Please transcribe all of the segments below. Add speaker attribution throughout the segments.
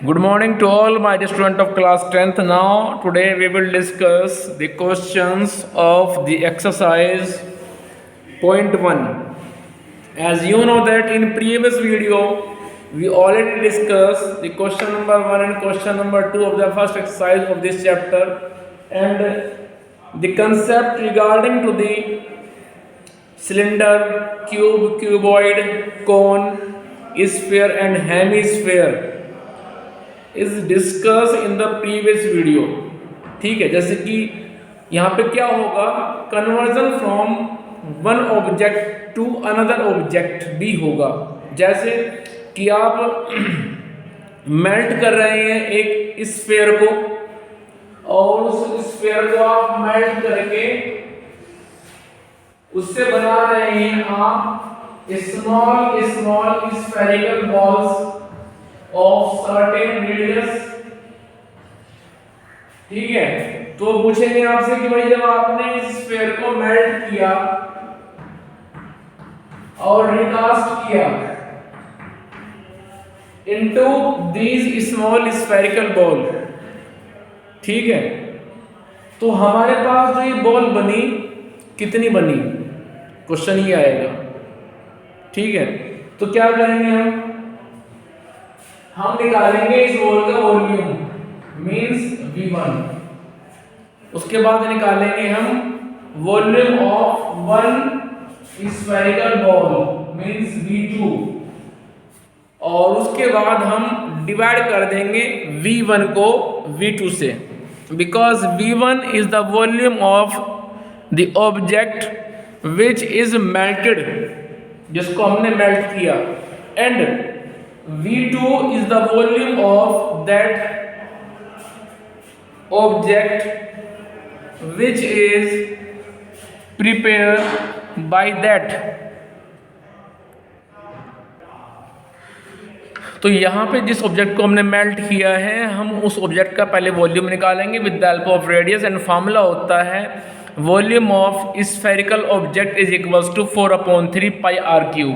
Speaker 1: Good morning to all my dear student of class 10th. Now today we will discuss the questions of the exercise point 1. As you know that in previous video we already discussed the question number 1 and question number 2 of the first exercise of this chapter, and the concept regarding to the cylinder, cube, cuboid, cone, sphere and hemisphere is discuss in the previous video. ठीक है, जैसे कि यहाँ पे क्या होगा, conversion from one object to another object भी होगा। जैसे कि आप मेल्ट कर रहे हैं एक स्फीयर को और उस स्फीयर को आप मेल्ट करके उससे बना रहे हैं आप small small spherical balls of certain radius. ठीक है, तो पूछेंगे आपसे कि भाई जब आपने इस स्फीयर को मेल्ट किया और रिकास्ट किया into these small spherical ball, ठीक है, तो हमारे पास जो ये बॉल बनी कितनी बनी, क्वेश्चन ये आएगा। ठीक है, तो क्या करेंगे हम निकालेंगे इस बॉल का वॉल्यूम मींस V1। उसके बाद निकालेंगे हम volume of one spherical ball means V2, और उसके बाद हम डिवाइड कर देंगे V1 को V2 से, because V1 is the volume of the object which is melted, जिसको हमने मेल्ट किया, and V2 is the volume of that object which is prepared by that। तो यहाँ पे जिस ऑब्जेक्ट को हमने मेल्ट किया है हम उस ऑब्जेक्ट का पहले वॉल्यूम निकालेंगे with the help of radius, and formula होता है volume of spherical object is equals to 4/3 pi r cube.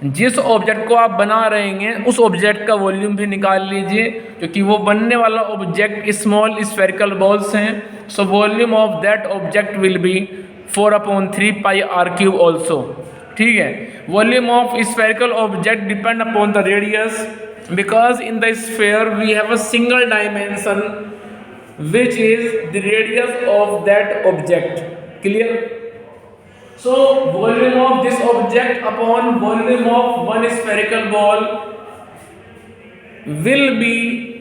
Speaker 1: जिस ऑब्जेक्ट को आप बना रहे हैं उस ऑब्जेक्ट का वॉल्यूम भी निकाल लीजिए, क्योंकि वो बनने वाला ऑब्जेक्ट स्मॉल स्फेरिकल बॉल्स हैं, so volume of that object will be 4/3 pi r cube also. ठीक है, volume of spherical object depend upon the radius, because in the sphere we have a single dimension which is the radius of that object. Clear? So volume of this object upon volume of one spherical ball will be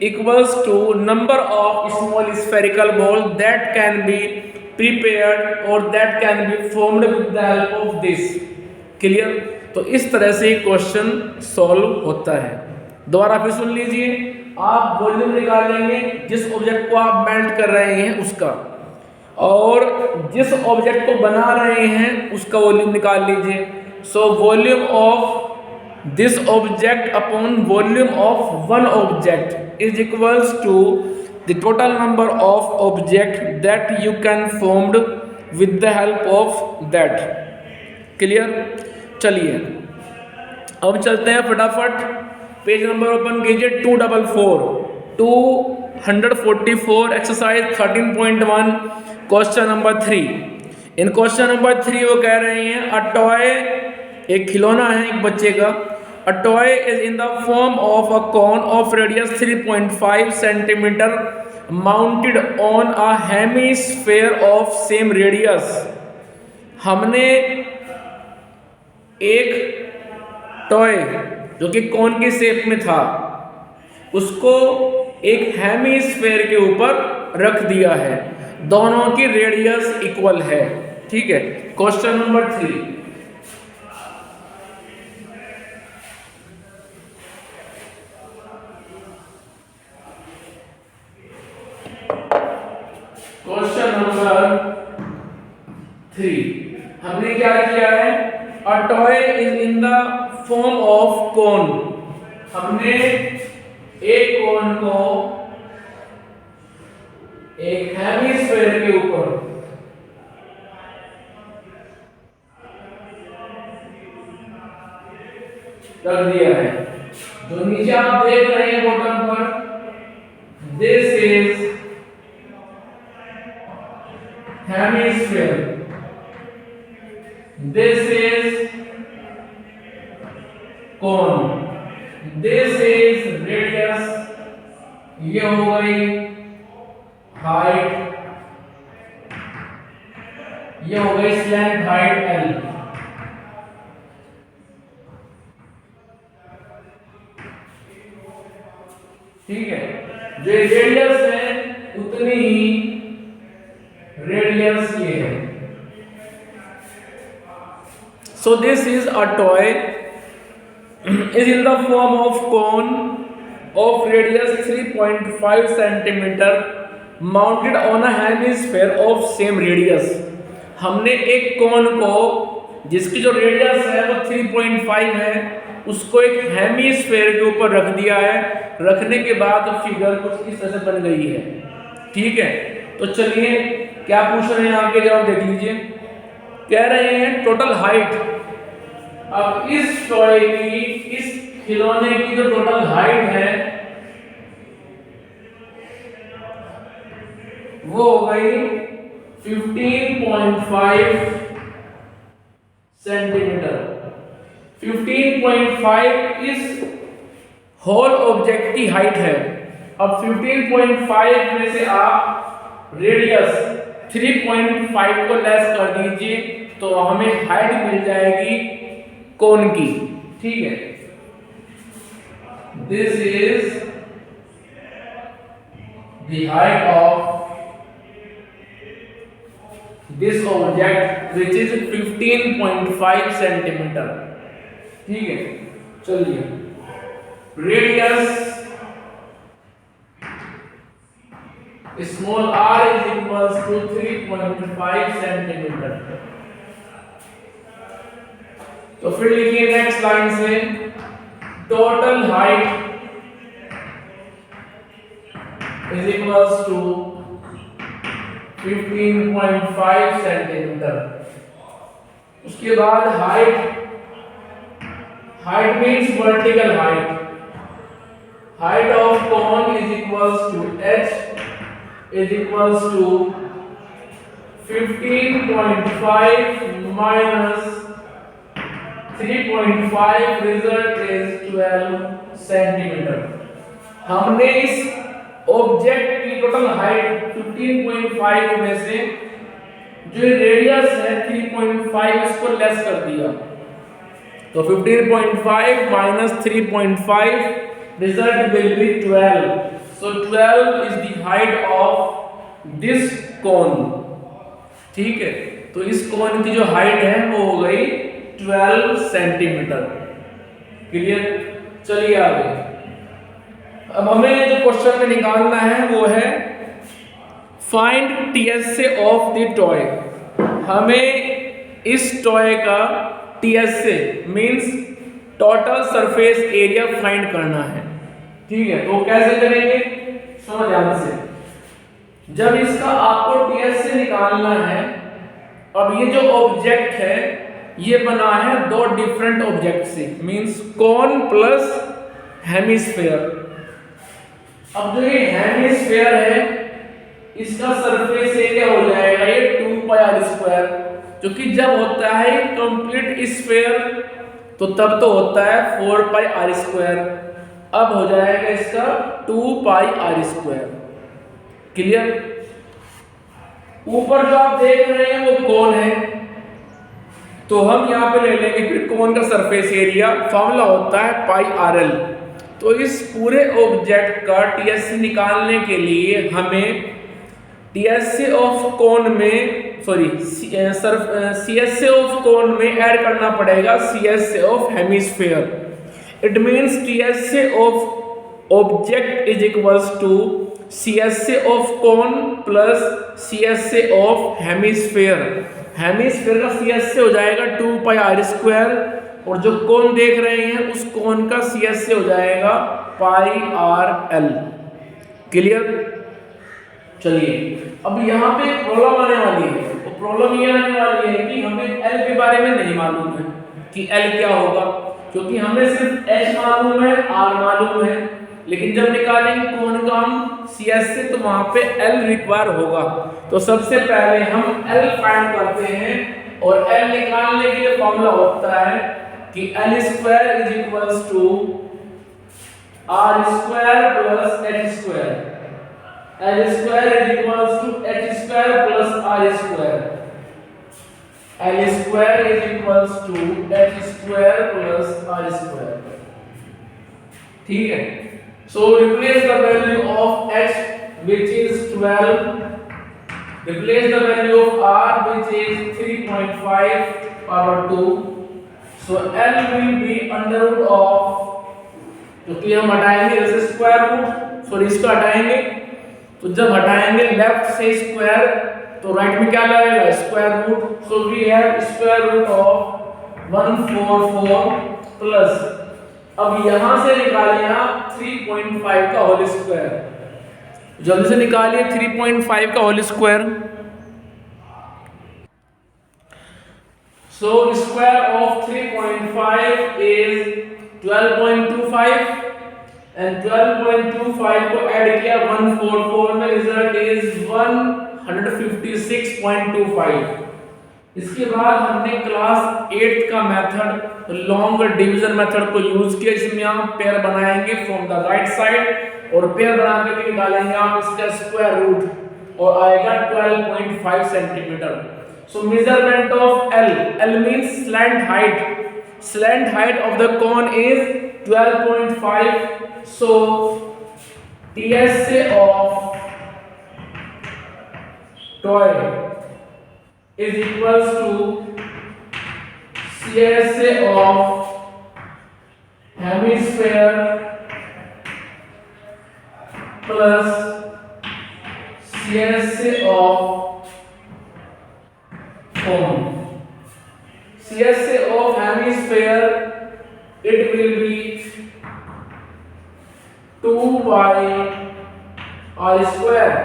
Speaker 1: equals to number of small spherical ball that can be prepared or that can be formed with the help of this। Clear? तो इस तरह से question solve होता है। दोबारा फिर सुन लीजिए, आप वॉल्यूम निकालेंगे जिस ऑब्जेक्ट को आप मेल्ट कर रहे हैं उसका, और जिस ऑब्जेक्ट को बना रहे हैं उसका वॉल्यूम निकाल लीजिए। So volume of this object upon volume of one object is equals to the total number of object that you can formed with the help of that. Clear? चलिए अब चलते हैं फटाफट, पेज नंबर ओपन कीजिए 244 exercise 13.1 question number 3। इन question number 3 वो कह रहे हैं अ टॉय, एक खिलौना है एक बच्चे का, a toy is in the form of a cone of radius 3.5 centimetre mounted on a hemisphere of same radius. हमने एक टॉय जो कि कॉन की शेप में था उसको एक हेमिस्फीयर के ऊपर रख दिया है, दोनों की रेडियस इक्वल है। ठीक है, क्वेश्चन नंबर 3। क्वेश्चन नंबर 3 हमने क्या किया है, अ toy is in the form of cone. हमने एक कोन को एक हेमिस्फीयर के ऊपर रख दिया है। जो नीचे आप देख रहे हैं बॉटम पर ये हो गई हाइट, ये हो गई स्लैंट हाइट L। ठीक है, जो रेडियस है उतनी ही रेडियस ये है। So this is a toy is in the form of cone of radius 3.5 centimeter mounted on a hemisphere of same radius। हमने एक कोन को जिसकी जो रेडियस है वो 3.5 है उसको एक हेमीस्फेयर के ऊपर रख दिया है। रखने के बाद फिगर कुछ इस तरह से बन गई है। ठीक है, तो चलिए क्या पूछ रहे हैं आगे जवाब देख लीजिए। कह रहे हैं टोटल हाइट। अब इस टॉय की, इस खिलौने की जो टोटल हाइट है वो हो गई 15.5 सेंटीमीटर। 15.5 इस होल ऑब्जेक्ट की हाइट है। अब 15.5 में से आप रेडियस 3.5 को लेस कर दीजिए तो हमें हाइट मिल जाएगी कोन की। ठीक है, this is the height of this object which is 15.5 centimetre. ठीक है, चलिए radius small r is equals to 3.5 centimetre. तो फिर लिखिए नेक्स्ट लाइन से total height is equals to 15.5 centimetre. उसके बाद height means vertical height of cone is equals to h is equals to 15.5 minus 3.5 result is 12 centimetre. हमने इस object की total height 15.5 में से जो रेडियस है 3.5 इसको लेस कर दिया तो 15.5 minus 3.5 result will be 12। So 12 is the height of this cone. ठीक है, तो इस कोन की जो हाइट है वो हो गई 12 सेंटीमीटर। क्लियर? चलिए आगे। अब हमें जो क्वेश्चन में निकालना है वो है find TSA of the toy. हमें इस टॉय का TSA means total surface area find करना है। ठीक है, तो कैसे करेंगे सुनो ध्यान से। जब इसका आपको TSA निकालना है, अब ये जो ऑब्जेक्ट है ये बना है दो डिफरेंट ऑब्जेक्ट से मींस कोन प्लस हेमिस्फेयर। अब जो ये हेमिस्फेयर है इसका सरफेस एरिया हो जाएगा ये 2πr², जो कि जब होता है कंप्लीट स्फेयर तो तब तो होता है 4πr²। अब हो जाएगा इसका 2πr²। क्लियर? ऊपर जो आप देख रहे हैं वो कोन है, तो हम यहाँ पे ले लेंगे फिर कोन का सरफेस एरिया। फॉर्मूला होता है πrl। तो इस पूरे ऑब्जेक्ट का TSA निकालने के लिए हमें TSA ऑफ कोन में CSA ऑफ कोन में ऐड करना पड़ेगा CSA of hemisphere. It means TSA of object is equals to CSA of cone plus CSA of hemisphere. Hemisphere का CSA हो जाएगा 2πr², और जो कोन देख रहे हैं उस कोन का CSA हो जाएगा πrl। क्लियर? चलिए अब यहाँ पे प्रॉब्लम आने वाली है। तो प्रॉब्लम ये आने वाली है कि हमें L के बारे में नहीं मालूम है कि L क्या होगा, क्योंकि हमें सिर्फ H मालूम है, R मालूम है, लेकिन जब निकालेंगे कोन का हम CSA तो वहां पे L रिक्वायर होगा। तो सबसे पहले हम L फाइंड करते हैं, और L निकालने के लिए फॉर्मूला होता है कि L² is equals to r square plus h square. L square is equals to h square plus r square. L square is equals to h square plus r square. ठीक है. So replace the value of h which is 12. Replace the value of r which is 3.5 power 2. So L will be under root of, क्योंकि हम हटाएंगे जैसे square root, sorry इसको हटाएंगे, तो जब हटाएंगे लेफ्ट से स्क्वायर तो राइट में क्या लगेगा square root. So we have square root of 144 plus, अब यहां से निकालिए आप 3.5 का होल स्क्वायर. जल्दी से निकालिए 3.5 का whole square. So square of 3.5 is 12.25 and 12.25 को ऐड किया 144 में, रिजल्ट इज 156.25. इसके बाद हमने क्लास 8 का मेथड लॉन्ग डिवीजन मेथड को यूज किया, जिसमें हम पेयर बनाएंगे फ्रॉम द राइट साइड और पेयर बना के निकालेंगे आप इसका स्क्वायर रूट और आएगा 12.5 centimetre. So measurement of L. L means slant height. Slant height of the cone is 12.5. So TSA of toy is equals to CSA of hemisphere plus CSA of cone. CSA of hemisphere, it will be 2 by r square.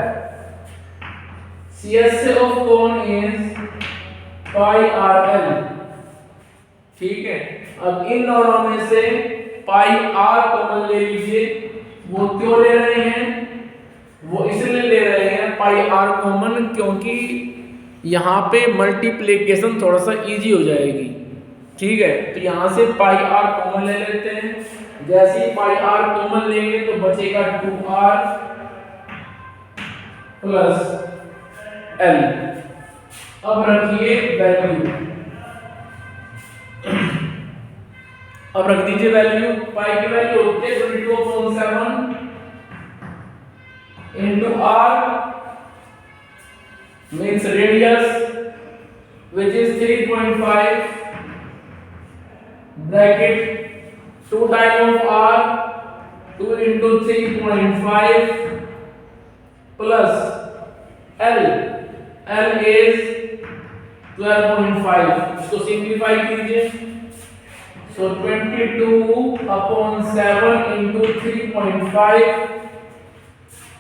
Speaker 1: CSA of cone is pi rl. ठीक है. अब इन दोनों में से पाई r common ले लीजिए. वो क्यों ले रहे हैं? वो इसलिए ले रहे हैं पाई r कॉमन क्योंकि यहाँ पे मल्टीप्लिकेशन थोड़ा सा इजी हो जाएगी. ठीक है, तो यहाँ से पाई आर कॉमन ले लेते हैं. जैसे ही पाई आर कॉमन लेंगे तो बचेगा 2r प्लस l. अब रखिए वैल्यू, अब रख दीजिए वैल्यू. पाई की वैल्यू होती है 22/7 into r means radius which is 3.5 bracket 2 times of r 2 into 3.5 plus l. l is 12.5. इसको सिंप्लीफाई कीजिए. So 22/7 into 3.5.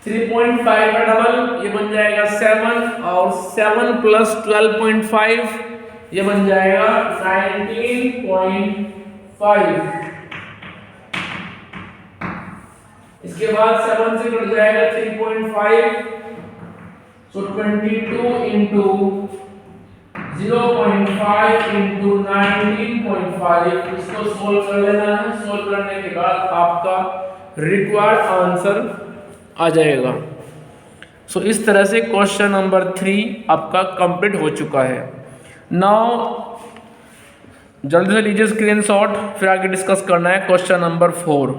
Speaker 1: 3.5 का डबल ये बन जाएगा 7 और 7 प्लस 12.5 ये बन जाएगा 19.5. इसके बाद 7 से कट जाएगा 3.5. सो 22 इंटू 0.5 इंटू 19.5. इसको सोल्व कर लेना है. सोल्व करने के बाद आपका रिक्वायर्ड आंसर आ जाएगा. सो इस तरह से क्वेश्चन नंबर 3 आपका कंप्लीट हो चुका है. नाउ जल्दी से लीजिए स्क्रीनशॉट, फिर आगे डिस्कस करना है question number 4.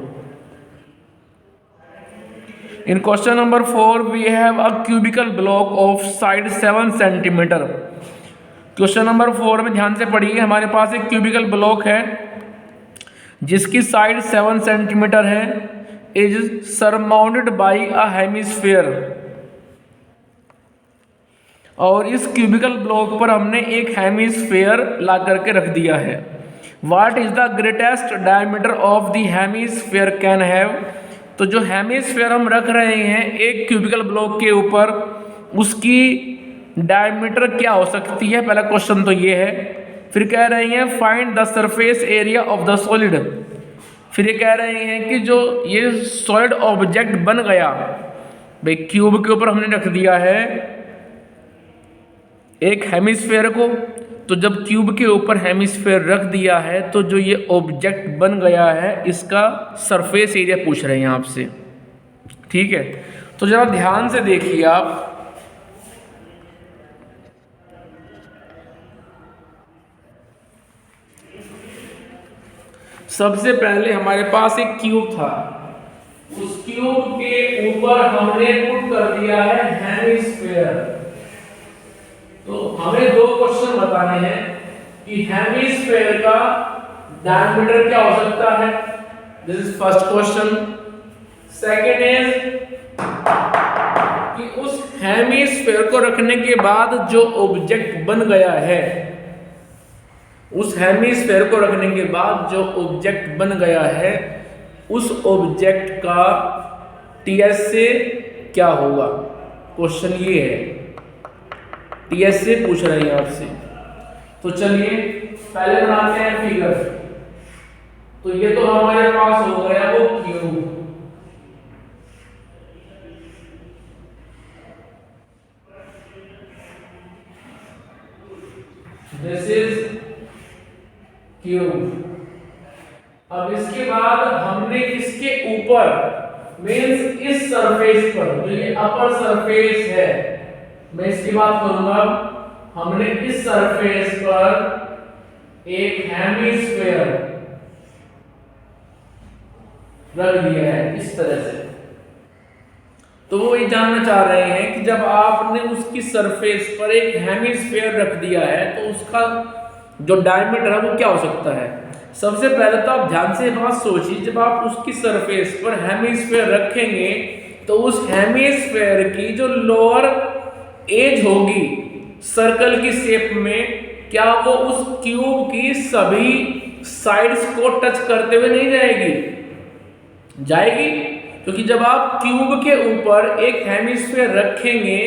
Speaker 1: In question number 4 we have a cubical block of side 7 centimetre. Question number 4 में ध्यान से पढ़िए. हमारे पास एक क्यूबिकल ब्लॉक है जिसकी साइड 7 सेंटीमीटर है, is surmounted by a hemisphere. और इस क्यूबिकल ब्लॉक पर हमने एक हेमिस्फेयर ला करके रख दिया है. What is the greatest diameter of the hemisphere can have? तो जो हेमिस्फेयर हम रख रहे हैं एक क्यूबिकल ब्लॉक के ऊपर, उसकी डायमीटर क्या हो सकती है? पहला क्वेश्चन तो ये है. फिर कह रहे हैं find the surface area of the solid. फिर ये कह रहे हैं कि जो ये सॉलिड ऑब्जेक्ट बन गया, भाई क्यूब के ऊपर हमने रख दिया है एक हेमिस्फेयर को, तो जब क्यूब के ऊपर हेमिस्फेयर रख दिया है तो जो ये ऑब्जेक्ट बन गया है इसका सरफेस एरिया पूछ रहे हैं आपसे, ठीक है। तो जरा ध्यान से देखिए आप, सबसे पहले हमारे पास एक क्यूब था, उस क्यूब के ऊपर हमने पुट कर दिया है हेमिस्फेयर। तो हमें दो क्वेश्चन बताने हैं कि हेमिस्फेयर का डायमीटर क्या हो सकता है, this is first question. Second is कि उस हेमिस्फेयर को रखने के बाद जो ऑब्जेक्ट बन गया है, उस हेमिस्फेयर को रखने के बाद जो ऑब्जेक्ट बन गया है उस ऑब्जेक्ट का टीएस से क्या होगा। क्वेश्चन ये है, टीएस से पूछ रहे हैं आपसे। तो चलिए पहले बनाते हैं फिगर। तो ये तो हमारे पास हो गया वो क्यूब, दिस इज क्यूब। अब इसके बाद हमने इसके ऊपर मींस इस सरफेस पर, जो ये अपर सरफेस है, मैं इसकी बात करूंगा, हमने इस सरफेस पर एक हेमिस्फेयर रख दिया है इस तरह से। तो वो ये जानना चाह रहे हैं कि जब आपने उसकी सरफेस पर एक हेमिस्फेयर रख दिया है तो उसका जो डायमीटर है वो क्या हो सकता है। सबसे पहले तो आप ध्यान से बात सोचिए, जब आप उसकी सरफेस पर हेमिस्फेयर रखेंगे तो उस हेमिस्फेयर की जो लोअर एज होगी सर्कल की शेप में, क्या वो उस क्यूब की सभी साइड्स को टच करते हुए नहीं जाएगी? जाएगी, क्योंकि जब आप क्यूब के ऊपर एक हेमिस्फेयर रखेंगे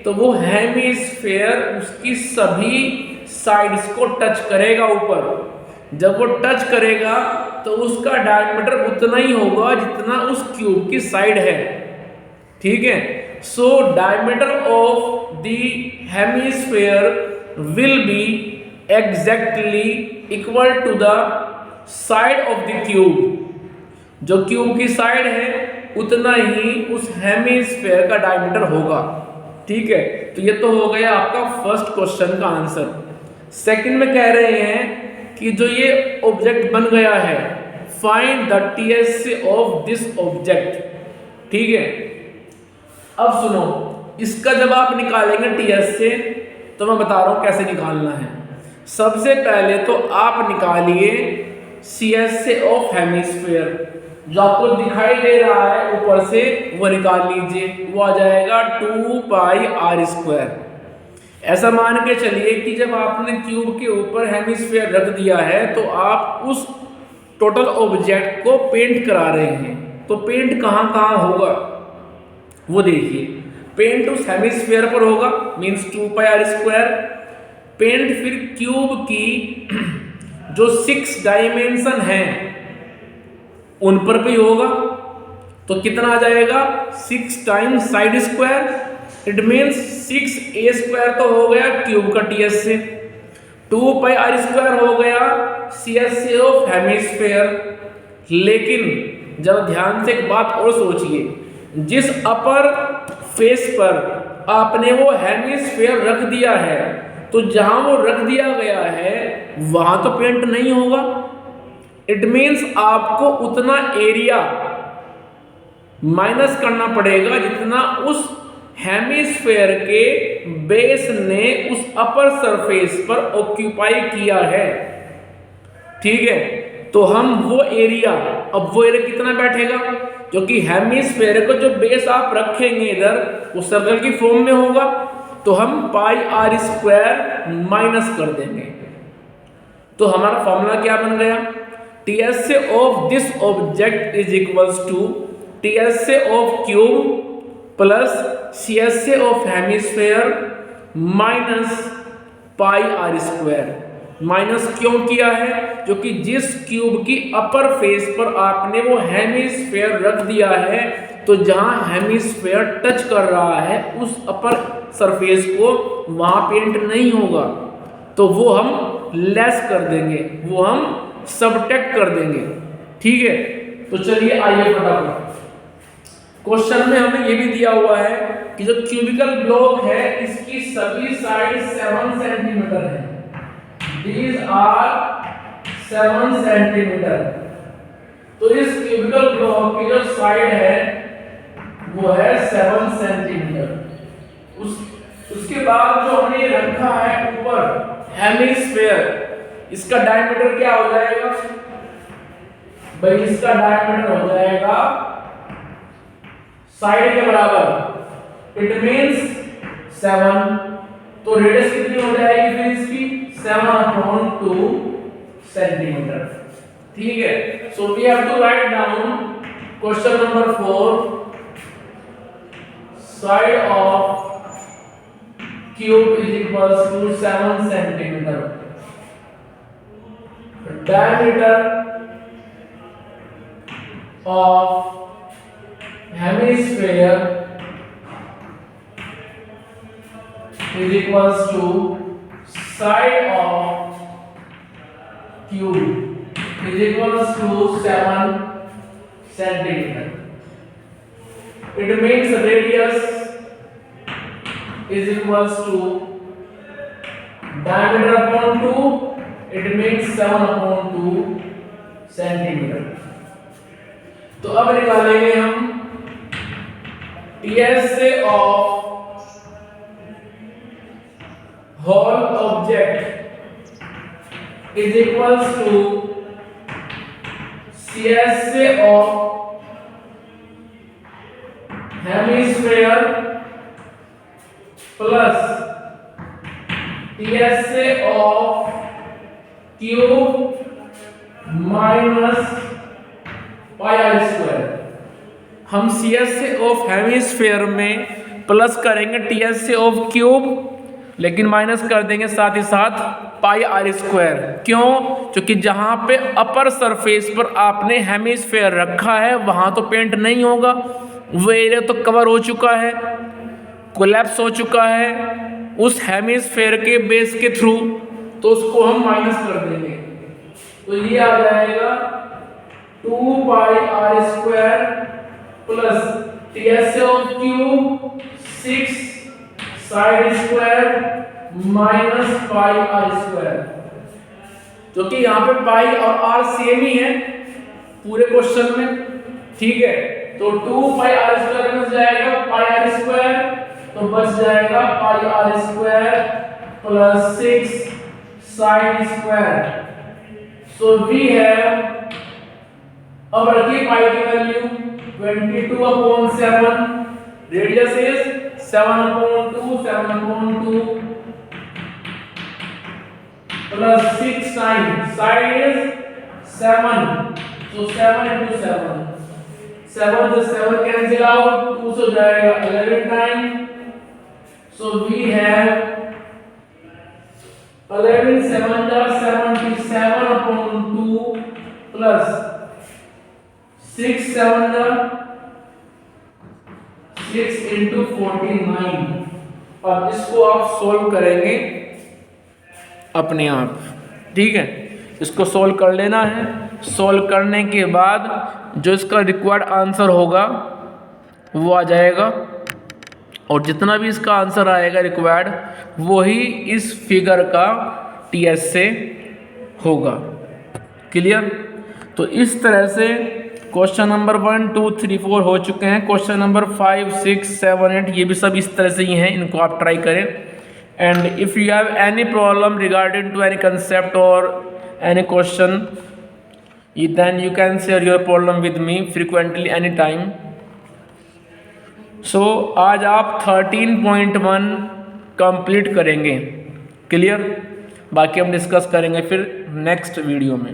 Speaker 1: तो वो हेमिस्फेयर उसकी सभी साइड्स को टच करेगा ऊपर। जब वो टच करेगा तो उसका डायमीटर उतना ही होगा जितना उस क्यूब की साइड है, ठीक है। So diameter of the hemisphere will be exactly equal to the side of the cube. जो क्यूब की साइड है उतना ही उस हेमिस्फेयर का डायमीटर होगा, ठीक है। तो ये तो हो गया आपका फर्स्ट क्वेश्चन का आंसर। सेकंड में कह रहे हैं कि जो ये ऑब्जेक्ट बन गया है, find the TS of this object, ठीक है। अब सुनो, इसका जब आप निकालेंगे टीएस से तो मैं बता रहा हूं कैसे निकालना है। सबसे पहले तो आप निकालिए सीएस से ऑफ हेमिस्फेयर, जो आपको दिखाई दे रहा है ऊपर से वो निकाल लीजिए, वो आ जाएगा 2 पाई आर स्क्वायर। ऐसा मान के चलिए कि जब आपने क्यूब के ऊपर हेमिस्फेयर रख दिया है तो आप उस टोटल ऑब्जेक्ट को पेंट करा रहे हैं। तो पेंट कहाँ कहाँ होगा वो देखिए। पेंट उस हेमिस्फेयर पर होगा, means 2 pi r square. Paint फिर क्यूब की जो 6 डायमेंशन हैं उन पर भी होगा। तो कितना आ जाएगा, 6 times side square, it means 6a square तो हो गया क्यूब का टीएस से, 2 पाई आर स्क्वायर हो गया सीएस से ऑफ हेमिस्फेयर। लेकिन जब ध्यान से एक बात और सोचिए, जिस अपर फेस पर आपने वो हेमिस्फेयर रख दिया है तो जहां वो रख दिया गया है वहां तो पेंट नहीं होगा। इट मीन्स आपको उतना एरिया माइनस करना पड़ेगा जितना उस हेमिस्फेयर के बेस ने उस अपर सरफेस पर ऑक्यूपाई किया है, ठीक है। तो हम वो एरिया, अब वो एरिया कितना बैठेगा, क्योंकि हेमिस्फेयर को जो बेस आप रखेंगे इधर वो सर्कल की फॉर्म में होगा, तो हम पाई आर स्क्वायर माइनस कर देंगे। तो हमारा फॉर्मूला क्या बन गया, टीएस से of this object is equals to TS से ऑफ क्यूब प्लस सीएस से of hemisphere minus pi r square. Minus क्यों किया है, क्योंकि जिस क्यूब की अपर फेस पर आपने वो हेमिस्फेयर रख दिया है तो जहां हेमिस्फेयर टच कर रहा है उस अपर सरफेस को वहां पेंट नहीं होगा। तो वो हम लेस कर देंगे, वो हम सबट्रैक्ट कर देंगे। ठीक है, तो चलिए आइए फटाफट। क्वेश्चन में हमें ये भी दिया हुआ है कि जो क्यूबिकल ब्लॉक है इसकी सभी साइड 7 सेंटीमीटर है। These are 7 centimetre. तो इस क्यूबिकल ब्लॉक की जो साइड है वो है 7 सेंटीमीटर। उसके बाद जो हमने रखा है ऊपर हेमिस्फेयर, इसका डायमीटर क्या हो जाएगा भाई? इसका डायमीटर हो जाएगा साइड के बराबर, इट मींस 7। तो रेडियस कितनी हो जाएगी फिर इसकी? 7/2 सेंटीमीटर। ठीक है, so we have to write down question number 4, side of cube is equals to 7 centimetre, diameter of hemisphere is equals to side of cube is equals to 7 centimeter. It means radius is equals to diameter upon 2. It means 7/2 centimeter. तो अब निकालेंगे हम TSA of whole object is equals to CSA of hemisphere plus TSA of cube minus πr²। हम CSA of hemisphere में plus करेंगे TSA of cube, लेकिन minus कर देंगे साथ ही साथ πr²। क्यों? क्योंकि जहां पे अपर सरफेस पर आपने हेमिस्फेयर रखा है वहां तो पेंट नहीं होगा, वो एरिया तो कवर हो चुका है, कोलैप्स हो चुका है उस हेमिस्फेयर के बेस के थ्रू, तो उसको हम माइनस कर देंगे। तो ये आ जाएगा 2πr² plus TSA of cube 6 side square minus πr², जो कि यहाँ पे पाई और r सेम ही है पूरे क्वेश्चन में। ठीक है, तो 2πr² बच जाएगा πr², तो बच जाएगा πr² plus 6 side square. So we have, अब रखिए पाई की value 22/7, radius is 7/2 plus 6 side is 7, so 7 into 7, 7 से 7 कैंसिल आउट, 2 से जाएगा 11 time, so we have 11 7 77/2 plus 6 7 6 into 49। अब इसको आप सोल्व करेंगे अपने आप। ठीक है, इसको सोल्व कर लेना है। सोल्व करने के बाद जो इसका रिक्वायर्ड आंसर होगा वो आ जाएगा, और जितना भी इसका आंसर आएगा रिक्वायर्ड वही इस फिगर का TSA होगा। क्लियर? तो इस तरह से क्वेश्चन नंबर 1 2 3 4 हो चुके हैं। क्वेश्चन नंबर 5 6 7 8 ये भी सब इस तरह से ही हैं, इनको आप ट्राई करें। And if you have any problem regarding to any concept और any question, then you can share your problem with me frequently anytime. So आज आप 13.1 कंप्लीट करेंगे। क्लियर? बाकी हम डिस्कस करेंगे फिर नेक्स्ट वीडियो में।